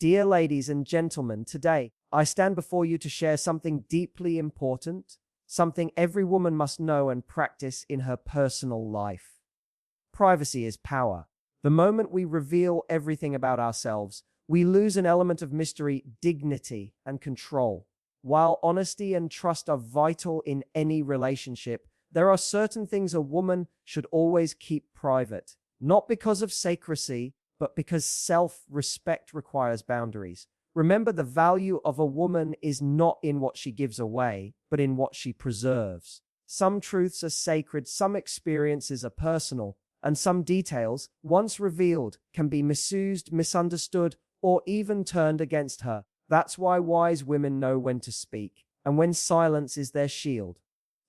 Dear ladies and gentlemen, today I stand before you to share something deeply important, something every woman must know and practice in her personal life. Privacy is power. The moment we reveal everything about ourselves, we lose an element of mystery, dignity, and control. While honesty and trust are vital in any relationship, there are certain things a woman should always keep private, not because of secrecy, but because self-respect requires boundaries. Remember, the value of a woman is not in what she gives away, but in what she preserves. Some truths are sacred, some experiences are personal, and some details, once revealed, can be misused, misunderstood, or even turned against her. That's why wise women know when to speak, and when silence is their shield.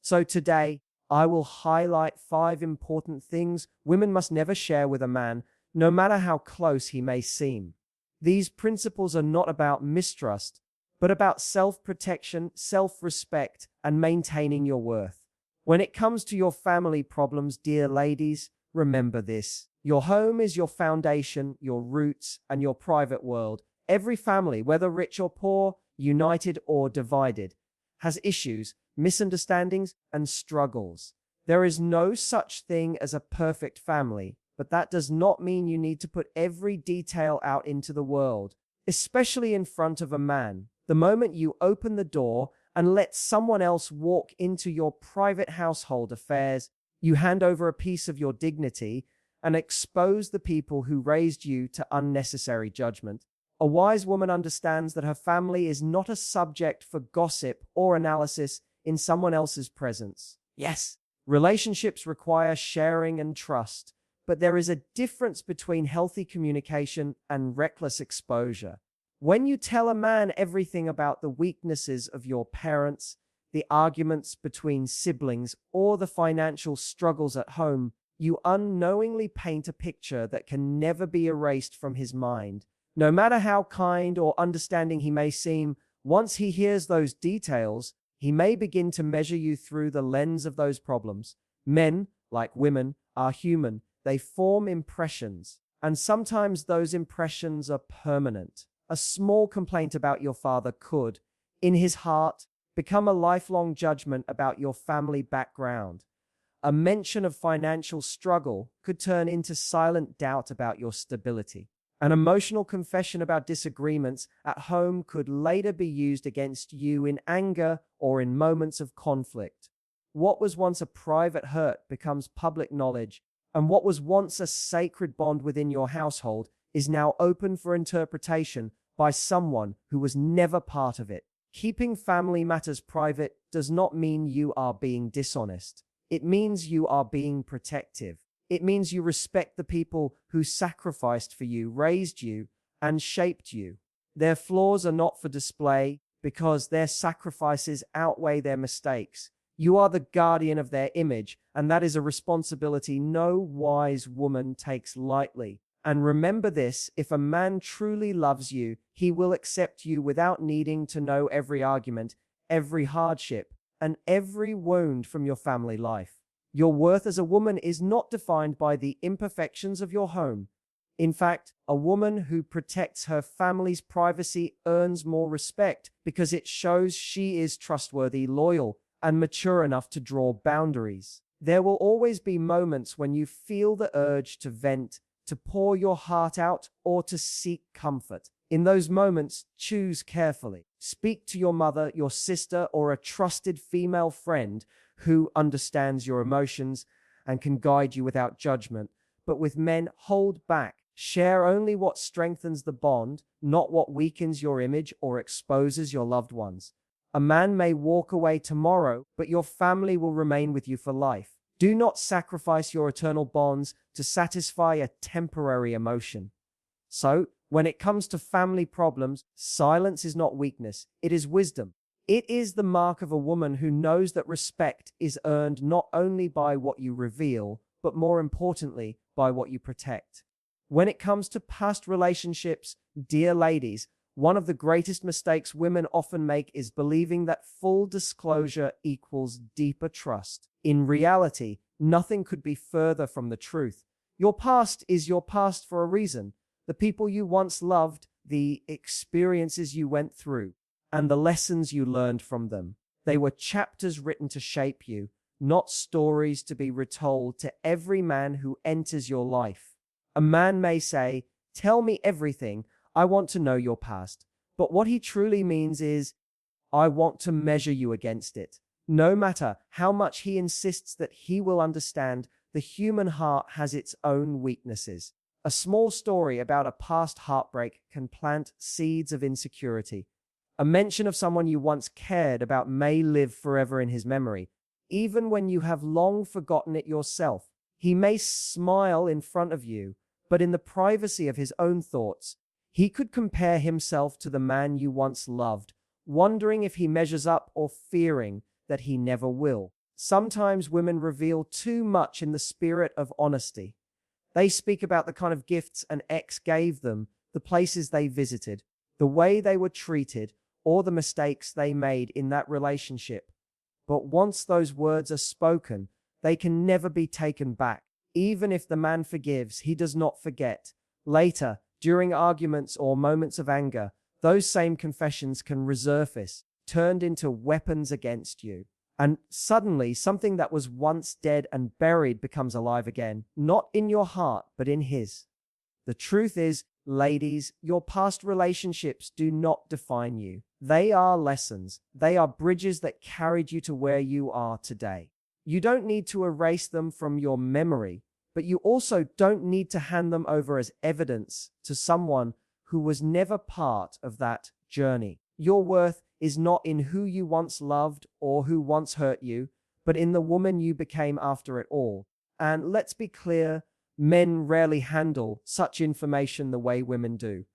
So today, I will highlight 5 important things women must never share with a man, no matter how close he may seem. These principles are not about mistrust, but about self-protection, self-respect, and maintaining your worth. When it comes to your family problems, dear ladies, remember this. Your home is your foundation, your roots, and your private world. Every family, whether rich or poor, united or divided, has issues, misunderstandings, and struggles. There is no such thing as a perfect family, but that does not mean you need to put every detail out into the world, especially in front of a man. The moment you open the door and let someone else walk into your private household affairs, you hand over a piece of your dignity and expose the people who raised you to unnecessary judgment. A wise woman understands that her family is not a subject for gossip or analysis in someone else's presence. Yes, relationships require sharing and trust, but there is a difference between healthy communication and reckless exposure. When you tell a man everything about the weaknesses of your parents, the arguments between siblings, or the financial struggles at home, you unknowingly paint a picture that can never be erased from his mind. No matter how kind or understanding he may seem, once he hears those details, he may begin to measure you through the lens of those problems. Men, like women, are human. They form impressions, and sometimes those impressions are permanent. A small complaint about your father could, in his heart, become a lifelong judgment about your family background. A mention of financial struggle could turn into silent doubt about your stability. An emotional confession about disagreements at home could later be used against you in anger or in moments of conflict. What was once a private hurt becomes public knowledge, and what was once a sacred bond within your household is now open for interpretation by someone who was never part of it. Keeping family matters private does not mean you are being dishonest. It means you are being protective. It means you respect the people who sacrificed for you, raised you, and shaped you. Their flaws are not for display because their sacrifices outweigh their mistakes. You are the guardian of their image, and that is a responsibility no wise woman takes lightly. And remember this, if a man truly loves you, he will accept you without needing to know every argument, every hardship, and every wound from your family life. Your worth as a woman is not defined by the imperfections of your home. In fact, a woman who protects her family's privacy earns more respect because it shows she is trustworthy, loyal, and mature enough to draw boundaries. There will always be moments when you feel the urge to vent, to pour your heart out, or to seek comfort. In those moments, choose carefully. Speak to your mother, your sister, or a trusted female friend who understands your emotions and can guide you without judgment. But with men, hold back. Share only what strengthens the bond, not what weakens your image or exposes your loved ones. A man may walk away tomorrow, but your family will remain with you for life. Do not sacrifice your eternal bonds to satisfy a temporary emotion. So, when it comes to family problems, silence is not weakness, it is wisdom. It is the mark of a woman who knows that respect is earned not only by what you reveal, but more importantly, by what you protect. When it comes to past relationships, dear ladies, one of the greatest mistakes women often make is believing that full disclosure equals deeper trust. In reality, nothing could be further from the truth. Your past is your past for a reason. The people you once loved, the experiences you went through, and the lessons you learned from them. They were chapters written to shape you, not stories to be retold to every man who enters your life. A man may say, "Tell me everything, I want to know your past." But what he truly means is, "I want to measure you against it." No matter how much he insists that he will understand, the human heart has its own weaknesses. A small story about a past heartbreak can plant seeds of insecurity. A mention of someone you once cared about may live forever in his memory, even when you have long forgotten it yourself. He may smile in front of you, but in the privacy of his own thoughts, he could compare himself to the man you once loved, wondering if he measures up or fearing that he never will. Sometimes women reveal too much in the spirit of honesty. They speak about the kind of gifts an ex gave them, the places they visited, the way they were treated, or the mistakes they made in that relationship. But once those words are spoken, they can never be taken back. Even if the man forgives, he does not forget. Later, during arguments or moments of anger, those same confessions can resurface, turned into weapons against you. And suddenly, something that was once dead and buried becomes alive again, not in your heart, but in his. The truth is, ladies, your past relationships do not define you. They are lessons. They are bridges that carried you to where you are today. You don't need to erase them from your memory, but you also don't need to hand them over as evidence to someone who was never part of that journey. Your worth is not in who you once loved or who once hurt you, but in the woman you became after it all. And let's be clear, men rarely handle such information the way women do.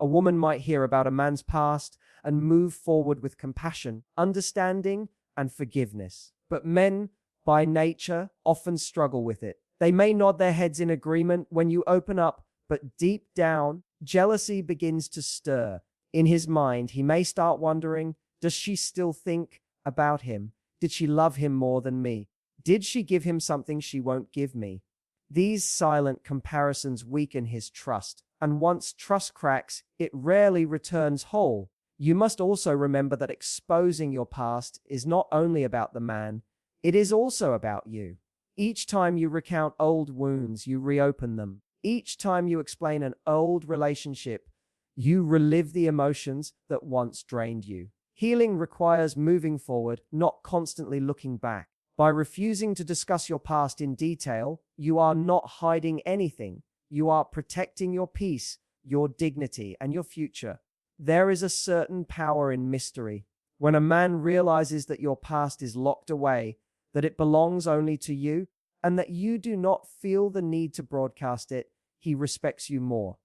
A woman might hear about a man's past and move forward with compassion, understanding, and forgiveness. But men, by nature, often struggle with it. They may nod their heads in agreement when you open up, but deep down, jealousy begins to stir. In his mind, he may start wondering, does she still think about him? Did she love him more than me? Did she give him something she won't give me? These silent comparisons weaken his trust, and once trust cracks, it rarely returns whole. You must also remember that exposing your past is not only about the man, it is also about you. Each time you recount old wounds, you reopen them. Each time you explain an old relationship, you relive the emotions that once drained you. Healing requires moving forward, not constantly looking back. By refusing to discuss your past in detail, you are not hiding anything. You are protecting your peace, your dignity, and your future. There is a certain power in mystery. When a man realizes that your past is locked away, that it belongs only to you, and that you do not feel the need to broadcast it, he respects you more.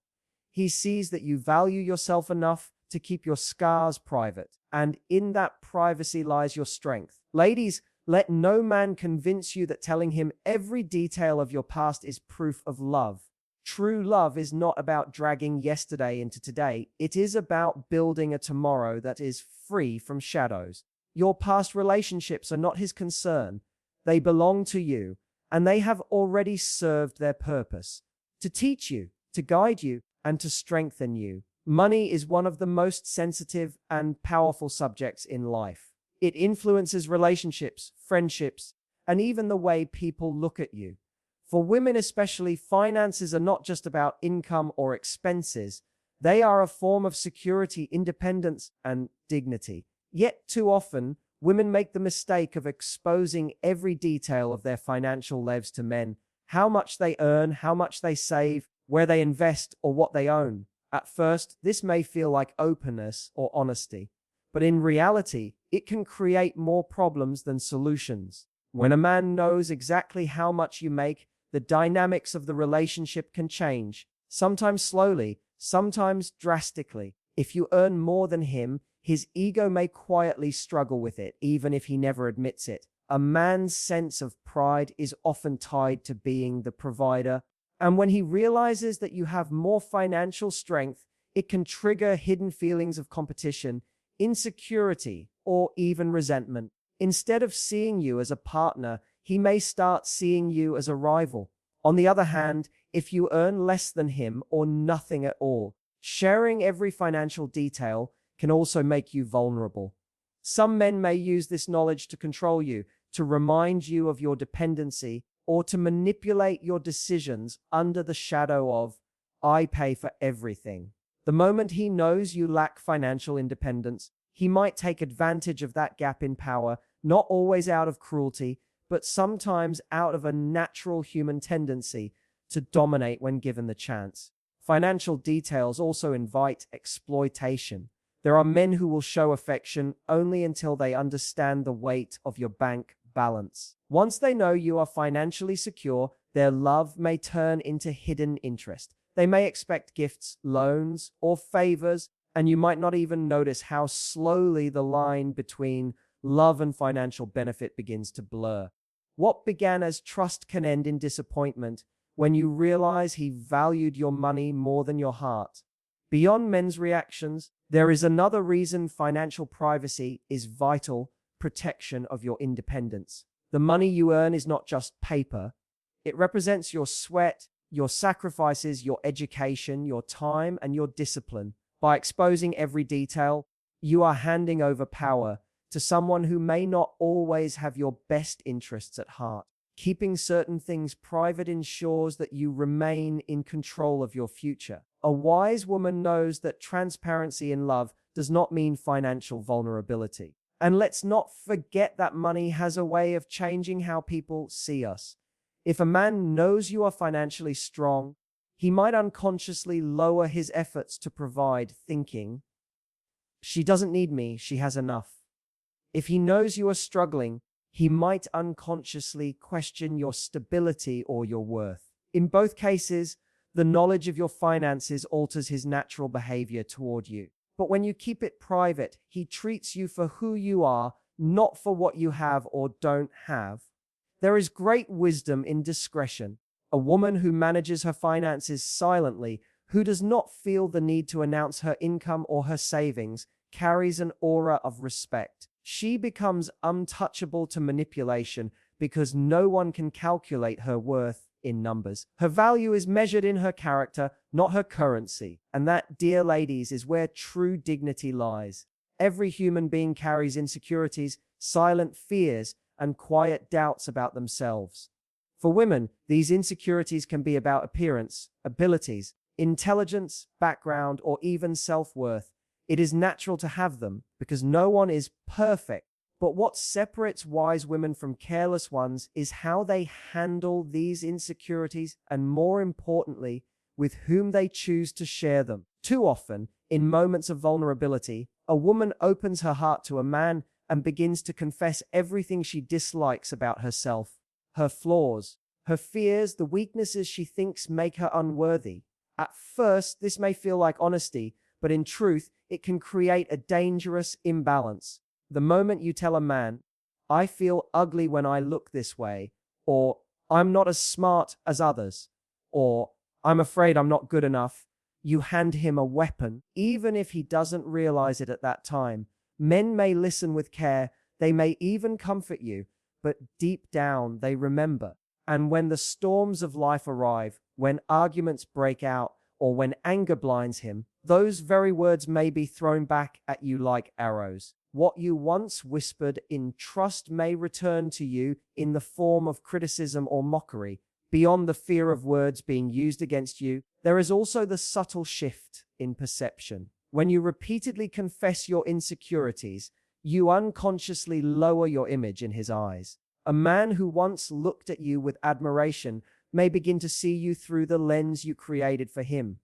He sees that you value yourself enough to keep your scars private, and in that privacy lies your strength. Ladies, let no man convince you that telling him every detail of your past is proof of love. True love is not about dragging yesterday into today. It is about building a tomorrow that is free from shadows. Your past relationships are not his concern. They belong to you, and they have already served their purpose to teach you, to guide you, and to strengthen you. Money is one of the most sensitive and powerful subjects in life. It influences relationships, friendships, and even the way people look at you. For women especially, finances are not just about income or expenses. They are a form of security, independence, and dignity. Yet too often, women make the mistake of exposing every detail of their financial lives to men: how much they earn, how much they save, where they invest, or what they own. At first, this may feel like openness or honesty, but in reality, it can create more problems than solutions. When a man knows exactly how much you make, the dynamics of the relationship can change, sometimes slowly, sometimes drastically. If you earn more than him, his ego may quietly struggle with it, even if he never admits it. A man's sense of pride is often tied to being the provider, and when he realizes that you have more financial strength, it can trigger hidden feelings of competition, insecurity, or even resentment. Instead of seeing you as a partner, he may start seeing you as a rival. On the other hand, if you earn less than him or nothing at all, Sharing every financial detail can also make you vulnerable. Some men may use this knowledge to control you, to remind you of your dependency, or to manipulate your decisions under the shadow of, "I pay for everything." The moment he knows you lack financial independence, he might take advantage of that gap in power, not always out of cruelty, but sometimes out of a natural human tendency to dominate when given the chance. Financial details also invite exploitation. There are men who will show affection only until they understand the weight of your bank balance. Once they know you are financially secure, their love may turn into hidden interest. They may expect gifts, loans, or favors, and you might not even notice how slowly the line between love and financial benefit begins to blur. What began as trust can end in disappointment when you realize he valued your money more than your heart. Beyond men's reactions, there is another reason financial privacy is vital: protection of your independence. The money you earn is not just paper. It represents your sweat, your sacrifices, your education, your time, and your discipline. By exposing every detail, you are handing over power to someone who may not always have your best interests at heart. Keeping certain things private ensures that you remain in control of your future. A wise woman knows that transparency in love does not mean financial vulnerability. And let's not forget that money has a way of changing how people see us. If a man knows you are financially strong, he might unconsciously lower his efforts to provide, thinking, "She doesn't need me, she has enough." If he knows you are struggling, he might unconsciously question your stability or your worth. In both cases, the knowledge of your finances alters his natural behavior toward you. But when you keep it private, he treats you for who you are, not for what you have or don't have. There is great wisdom in discretion. A woman who manages her finances silently, who does not feel the need to announce her income or her savings, carries an aura of respect. She becomes untouchable to manipulation because no one can calculate her worth in numbers. Her value is measured in her character, not her currency. And that, dear ladies, is where true dignity lies. Every human being carries insecurities, silent fears, and quiet doubts about themselves. For women, these insecurities can be about appearance, abilities, intelligence, background, or even self-worth. It is natural to have them because no one is perfect. But what separates wise women from careless ones is how they handle these insecurities and, more importantly, with whom they choose to share them. Too often, in moments of vulnerability, a woman opens her heart to a man and begins to confess everything she dislikes about herself, her flaws, her fears, the weaknesses she thinks make her unworthy. At first, this may feel like honesty, but in truth, it can create a dangerous imbalance. The moment you tell a man, "I feel ugly when I look this way," or "I'm not as smart as others," or "I'm afraid I'm not good enough," you hand him a weapon, even if he doesn't realize it at that time. Men may listen with care, they may even comfort you, but deep down they remember. And when the storms of life arrive, when arguments break out, or when anger blinds him, those very words may be thrown back at you like arrows. What you once whispered in trust may return to you in the form of criticism or mockery. Beyond the fear of words being used against you, there is also the subtle shift in perception. When you repeatedly confess your insecurities, you unconsciously lower your image in his eyes. A man who once looked at you with admiration may begin to see you through the lens you created for him.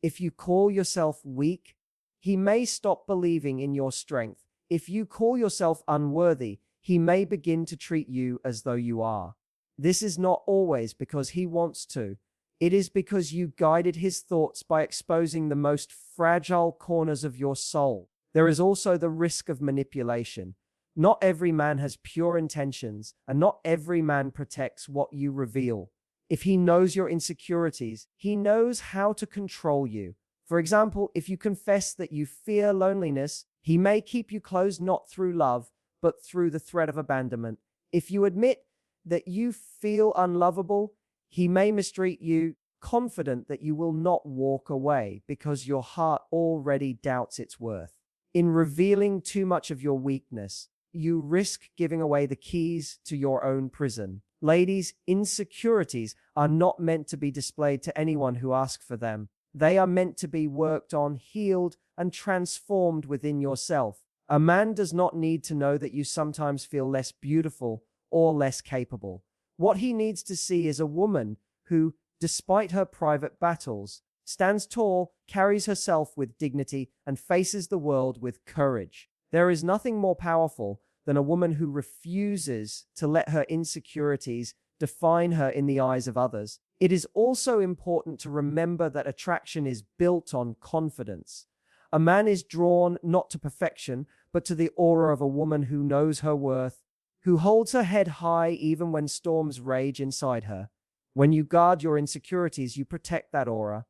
If you call yourself weak, he may stop believing in your strength. If you call yourself unworthy, he may begin to treat you as though you are. This is not always because he wants to. It is because you guided his thoughts by exposing the most fragile corners of your soul. There is also the risk of manipulation. Not every man has pure intentions, and not every man protects what you reveal. If he knows your insecurities, he knows how to control you. For example, if you confess that you fear loneliness, he may keep you close not through love, but through the threat of abandonment. If you admit that you feel unlovable, he may mistreat you, confident that you will not walk away because your heart already doubts its worth. In revealing too much of your weakness, you risk giving away the keys to your own prison. Ladies, insecurities are not meant to be displayed to anyone who asks for them. They are meant to be worked on, healed, and transformed within yourself. A man does not need to know that you sometimes feel less beautiful or less capable. What he needs to see is a woman who, despite her private battles, stands tall, carries herself with dignity, and faces the world with courage. There is nothing more powerful than a woman who refuses to let her insecurities define her in the eyes of others. It is also important to remember that attraction is built on confidence. A man is drawn not to perfection, but to the aura of a woman who knows her worth, who holds her head high even when storms rage inside her. When you guard your insecurities, you protect that aura.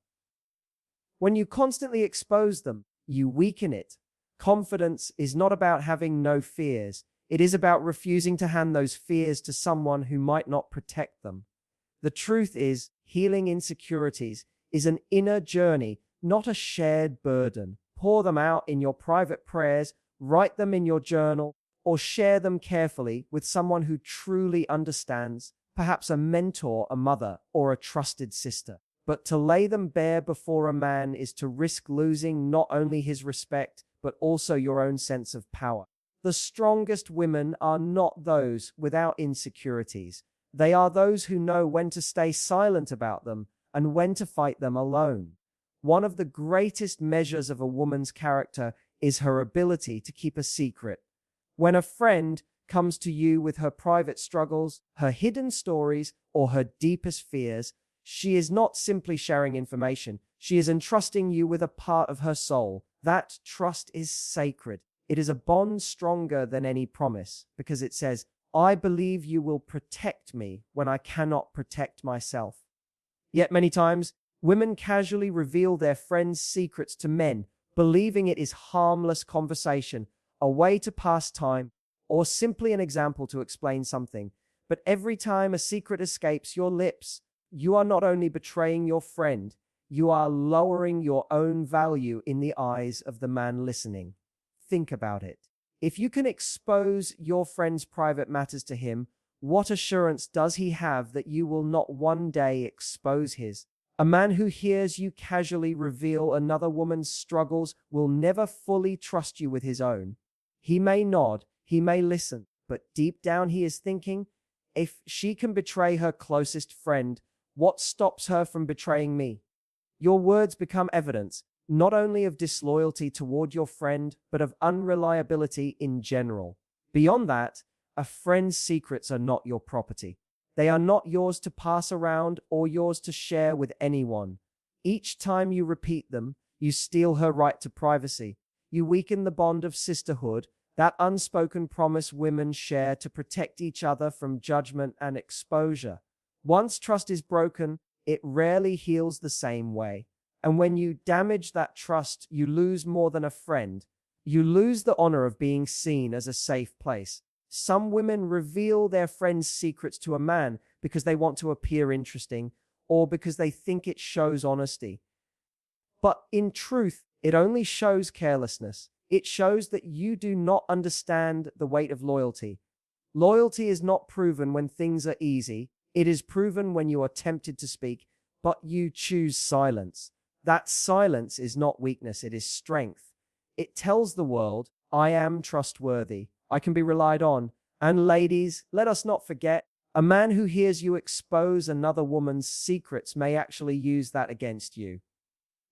When you constantly expose them, you weaken it. Confidence is not about having no fears. It is about refusing to hand those fears to someone who might not protect them. The truth is, healing insecurities is an inner journey, not a shared burden. Pour them out in your private prayers, write them in your journal, or share them carefully with someone who truly understands, perhaps a mentor, a mother, or a trusted sister. But to lay them bare before a man is to risk losing not only his respect, but also your own sense of power. The strongest women are not those without insecurities. They are those who know when to stay silent about them and when to fight them alone. One of the greatest measures of a woman's character is her ability to keep a secret. When a friend comes to you with her private struggles, her hidden stories, or her deepest fears, she is not simply sharing information. She is entrusting you with a part of her soul. That trust is sacred. It is a bond stronger than any promise because it says, I believe you will protect me when I cannot protect myself. Yet many times, women casually reveal their friends' secrets to men, believing it is harmless conversation, a way to pass time, or simply an example to explain something. But every time a secret escapes your lips, you are not only betraying your friend, you are lowering your own value in the eyes of the man listening. Think about it. If you can expose your friend's private matters to him, what assurance does he have that you will not one day expose his? A man who hears you casually reveal another woman's struggles will never fully trust you with his own. He may nod, he may listen, but deep down he is thinking, if she can betray her closest friend, what stops her from betraying me? Your words become evidence, not only of disloyalty toward your friend, but of unreliability in general. Beyond that, a friend's secrets are not your property. They are not yours to pass around or yours to share with anyone. Each time you repeat them, you steal her right to privacy. You weaken the bond of sisterhood, that unspoken promise women share to protect each other from judgment and exposure. Once trust is broken, it rarely heals the same way. And when you damage that trust, you lose more than a friend. You lose the honor of being seen as a safe place. Some women reveal their friends' secrets to a man because they want to appear interesting or because they think it shows honesty. But in truth, it only shows carelessness. It shows that you do not understand the weight of loyalty. Loyalty is not proven when things are easy. It is proven when you are tempted to speak, but you choose silence. That silence is not weakness, it is strength. It tells the world, I am trustworthy. I can be relied on. And ladies, let us not forget, a man who hears you expose another woman's secrets may actually use that against you.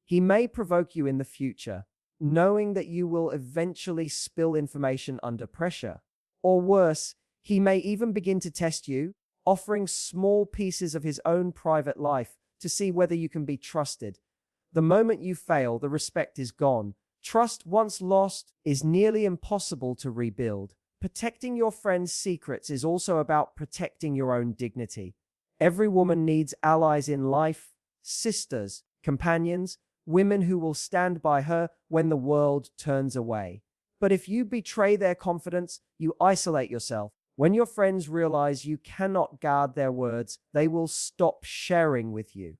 He may provoke you in the future, knowing that you will eventually spill information under pressure. Or worse, he may even begin to test you, offering small pieces of his own private life to see whether you can be trusted. The moment you fail, the respect is gone. Trust once lost is nearly impossible to rebuild. Protecting your friend's secrets is also about protecting your own dignity. Every woman needs allies in life, sisters, companions, women who will stand by her when the world turns away. But if you betray their confidence, you isolate yourself. When your friends realize you cannot guard their words, they will stop sharing with you.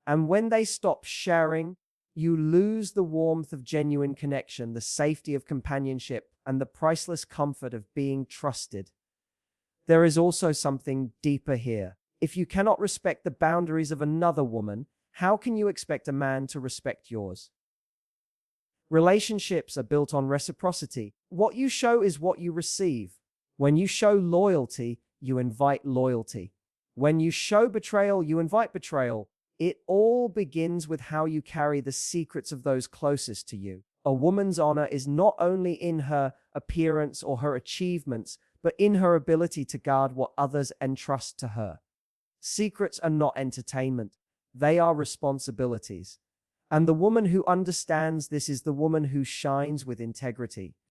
And when they stop sharing, you lose the warmth of genuine connection, the safety of companionship, and the priceless comfort of being trusted. There is also something deeper here. If you cannot respect the boundaries of another woman, how can you expect a man to respect yours? Relationships are built on reciprocity. What you show is what you receive. When you show loyalty, you invite loyalty. When you show betrayal, you invite betrayal. It all begins with how you carry the secrets of those closest to you. A woman's honor is not only in her appearance or her achievements, but in her ability to guard what others entrust to her. Secrets are not entertainment, they are responsibilities. And the woman who understands this is the woman who shines with integrity.